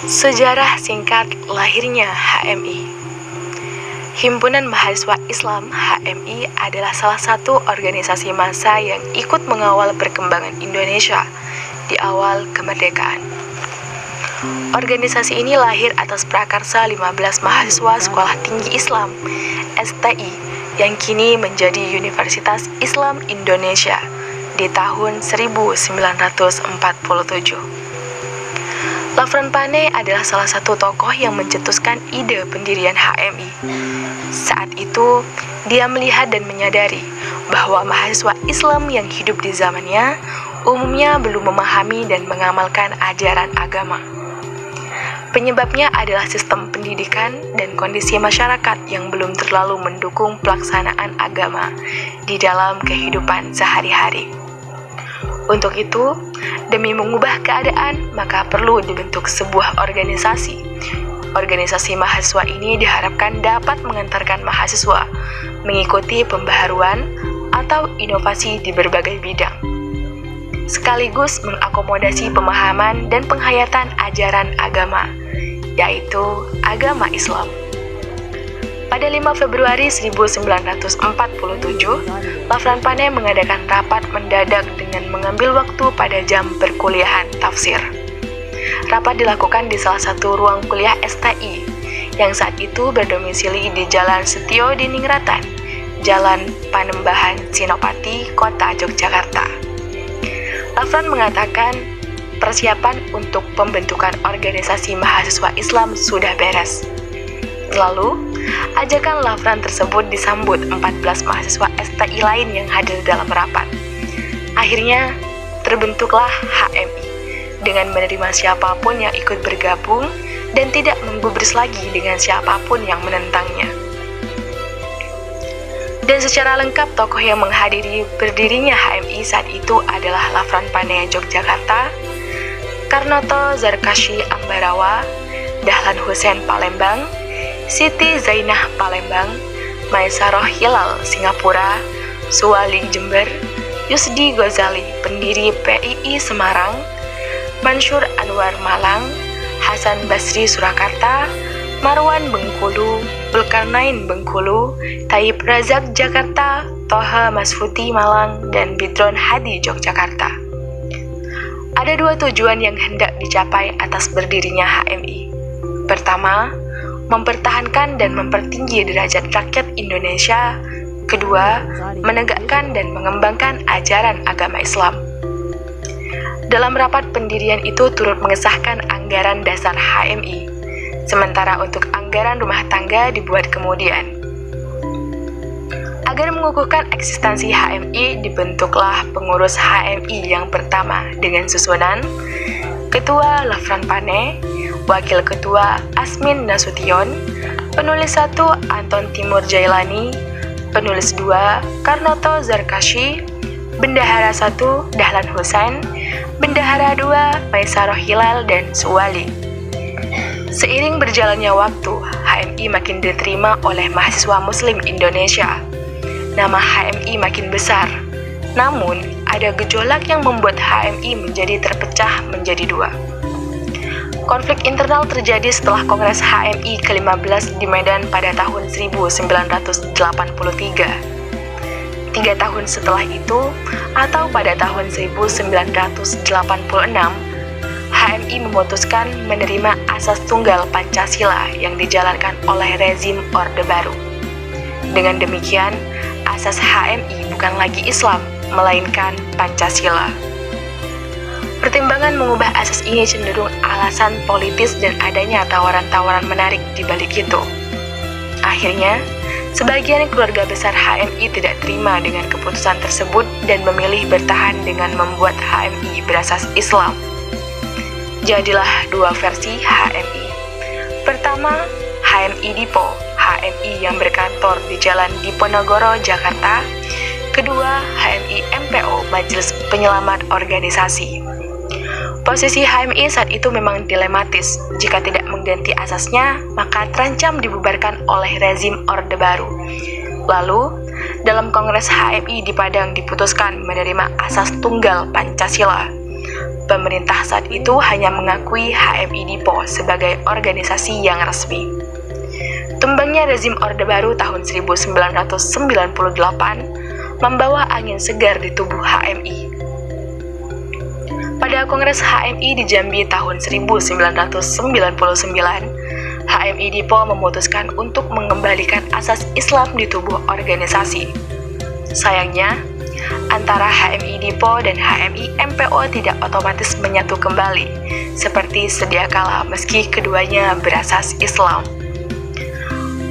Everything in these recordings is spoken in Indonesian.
Sejarah singkat lahirnya HMI. Himpunan Mahasiswa Islam HMI adalah salah satu organisasi massa yang ikut mengawal perkembangan Indonesia di awal kemerdekaan. Organisasi ini lahir atas prakarsa 15 mahasiswa Sekolah Tinggi Islam STI yang kini menjadi Universitas Islam Indonesia di tahun 1947. Lafran Pane adalah salah satu tokoh yang mencetuskan ide pendirian HMI. Saat itu, dia melihat dan menyadari bahwa mahasiswa Islam yang hidup di zamannya umumnya belum memahami dan mengamalkan ajaran agama. Penyebabnya adalah sistem pendidikan dan kondisi masyarakat yang belum terlalu mendukung pelaksanaan agama di dalam kehidupan sehari-hari. Untuk itu, demi mengubah keadaan, maka perlu dibentuk sebuah organisasi. Organisasi mahasiswa ini diharapkan dapat mengantarkan mahasiswa mengikuti pembaharuan atau inovasi di berbagai bidang, sekaligus mengakomodasi pemahaman dan penghayatan ajaran agama, yaitu agama Islam. Pada 5 Februari 1947, Lafran Pane mengadakan rapat mendadak dengan mengambil waktu pada jam perkuliahan tafsir. Rapat dilakukan di salah satu ruang kuliah STI yang saat itu berdomisili di Jalan Setio Diningratan, Jalan Panembahan Senopati, Kota Yogyakarta. Lafran mengatakan persiapan untuk pembentukan organisasi mahasiswa Islam sudah beres. Lalu, ajakan Lafran tersebut disambut 14 mahasiswa STI lain yang hadir dalam rapat. Akhirnya, terbentuklah HMI dengan menerima siapapun yang ikut bergabung dan tidak menggubris lagi dengan siapapun yang menentangnya. Dan secara lengkap tokoh yang menghadiri berdirinya HMI saat itu adalah Lafran Pane Yogyakarta, Karnoto Zarkashi Ambarawa, Dahlan Hussein Palembang, Siti Zainah Palembang, Maesaroh Hilal Singapura, Suwali Jember, Yusdi Ghazali pendiri PII Semarang, Mansur Anwar Malang, Hasan Basri Surakarta, Marwan Bengkulu, Zulkarnain Bengkulu, Taib Razak Jakarta, Toha Masfuti Malang, dan Bidron Hadi Yogyakarta. Ada dua tujuan yang hendak dicapai atas berdirinya HMI. Pertama, mempertahankan dan mempertinggi derajat rakyat Indonesia. Kedua, menegakkan dan mengembangkan ajaran agama Islam. Dalam rapat pendirian itu turut mengesahkan anggaran dasar HMI, sementara untuk anggaran rumah tangga dibuat kemudian. Agar mengukuhkan eksistensi HMI, dibentuklah pengurus HMI yang pertama dengan susunan Ketua Lafran Pane, Wakil Ketua Asmin Nasution, Penulis 1 Anton Timur Jailani, Penulis 2 Karnoto Zarkashi, Bendahara 1 Dahlan Hussein, Bendahara 2 Maesaroh Hilal, dan Suwali. Seiring berjalannya waktu, HMI makin diterima oleh mahasiswa Muslim Indonesia. Nama HMI makin besar. Namun, ada gejolak yang membuat HMI menjadi terpecah menjadi dua. Konflik internal terjadi setelah Kongres HMI ke-15 di Medan pada tahun 1983. 3 tahun setelah itu, atau pada tahun 1986, HMI memutuskan menerima asas tunggal Pancasila yang dijalankan oleh rezim Orde Baru. Dengan demikian, asas HMI bukan lagi Islam, melainkan Pancasila. Pertimbangan mengubah asas ini cenderung alasan politis dan adanya tawaran-tawaran menarik di balik itu. Akhirnya, sebagian keluarga besar HMI tidak terima dengan keputusan tersebut dan memilih bertahan dengan membuat HMI berasas Islam. Jadilah dua versi HMI. Pertama, HMI Dipo, HMI yang berkantor di Jalan Diponegoro, Jakarta. Kedua, HMI MPO, Majelis Penyelamat Organisasi. Posisi HMI saat itu memang dilematis. Jika tidak mengganti asasnya, maka terancam dibubarkan oleh rezim Orde Baru. Lalu, dalam Kongres HMI di Padang diputuskan menerima asas tunggal Pancasila. pemerintah saat itu hanya mengakui HMI Dipo sebagai organisasi yang resmi. Tumbangnya rezim Orde Baru tahun 1998 membawa angin segar di tubuh HMI. Pada Kongres HMI di Jambi tahun 1999, HMI Dipo memutuskan untuk mengembalikan asas Islam di tubuh organisasi. Sayangnya, antara HMI Dipo dan HMI MPO tidak otomatis menyatu kembali, seperti sedia kala meski keduanya berasas Islam.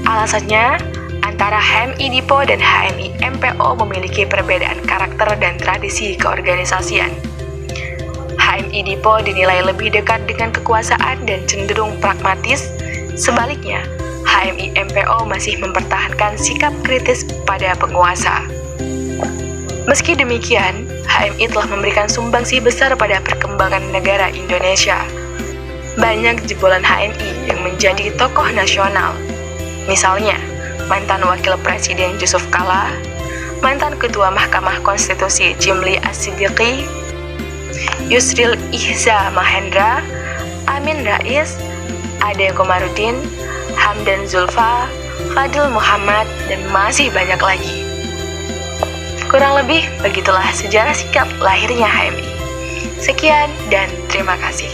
Alasannya, antara HMI Dipo dan HMI MPO memiliki perbedaan karakter dan tradisi keorganisasian. HMI Dipo dinilai lebih dekat dengan kekuasaan dan cenderung pragmatis. Sebaliknya, HMI MPO masih mempertahankan sikap kritis pada penguasa. Meski demikian, HMI telah memberikan sumbangsih besar pada perkembangan negara Indonesia. Banyak jebolan HMI yang menjadi tokoh nasional. Misalnya, mantan Wakil Presiden Yusuf Kala, mantan Ketua Mahkamah Konstitusi Jimli As-Siddiqi, Yusril Ihza Mahendra, Amin Rais, Ade Komarudin, Hamdan Zulfa, Fadil Muhammad, dan masih banyak lagi. Kurang lebih begitulah sejarah singkat lahirnya HMI. Sekian dan terima kasih.